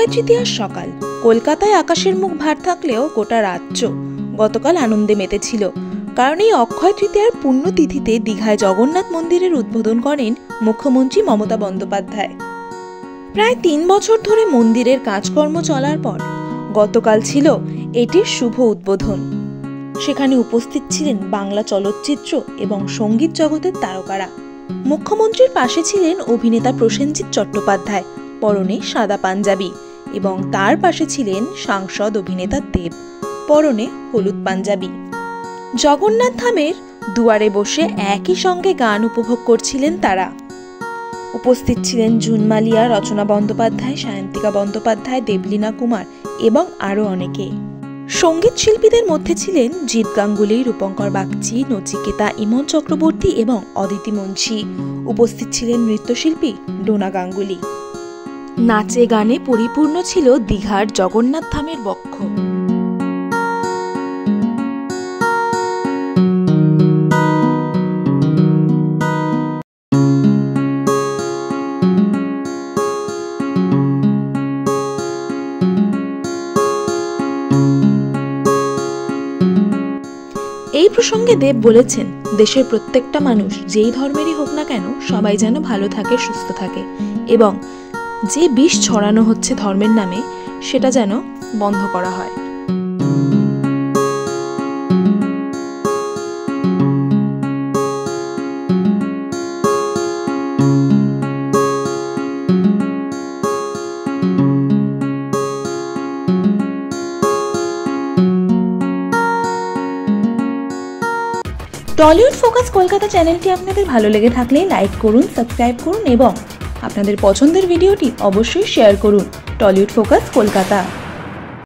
অক্ষয় তৃতীয়ার সকাল। কলকাতায় আকাশের মুখ ভার থাকলেও গোটা রাজ্য গতকাল আনন্দে মেতেছিল, কারণ এই অক্ষয় তৃতীয়ার পুণ্যতিথিতে দীঘায় জগন্নাথ মন্দিরের উদ্বোধন করেন মুখ্যমন্ত্রী মমতা বন্দ্যোপাধ্যায়। প্রায় ৩ বছর ধরে মন্দিরের কাজকর্ম চলার পর গতকাল ছিল এটির শুভ উদ্বোধন। সেখানে উপস্থিত ছিলেন বাংলা চলচ্চিত্র এবং সঙ্গীত জগতের তারকারা। মুখ্যমন্ত্রীর পাশে ছিলেন অভিনেতা প্রসেনজিৎ চট্টোপাধ্যায়, পরনে সাদা পাঞ্জাবি, এবং তার পাশে ছিলেন সাংসদ অভিনেতা দেব, পরনে হলুদ পাঞ্জাবি। জগন্নাথ ধামের দুয়ারে বসে একই সঙ্গে গান উপভোগ করছিলেন তারা। উপস্থিত ছিলেন জুন মালিয়া, রচনা বন্দ্যোপাধ্যায়, সায়ন্তিকা বন্দ্যোপাধ্যায়, দেবলীনা কুমার এবং আরও অনেকে। সঙ্গীত শিল্পীদের মধ্যে ছিলেন জিৎ গাঙ্গুলি, রূপঙ্কর বাগচি, নচিকেতা, ইমন চক্রবর্তী এবং অদিতি মুন্সি। উপস্থিত ছিলেন নৃত্যশিল্পী ডোনা গাঙ্গুলি। নাচে গানে পরিপূর্ণ ছিল দীঘার জগন্নাথ ধামের বক্ষ। এই প্রসঙ্গে দেব বলেছেন, দেশের প্রত্যেকটা মানুষ যেই ধর্মেরই হোক না কেন সবাই যেন ভালো থাকে, সুস্থ থাকে, এবং যে বিষ ছড়ানো হচ্ছে ধর্মের নামে সেটা যেন বন্ধ করা হয়। টলিউড ফোকাস কলকাতা চ্যানেলটি আপনাদের ভালো লেগে থাকলে লাইক করুন, সাবস্ক্রাইব করুন এবং আপনাদের পছন্দের ভিডিওটি অবশ্যই শেয়ার করুন। Tollywood focus Kolkata.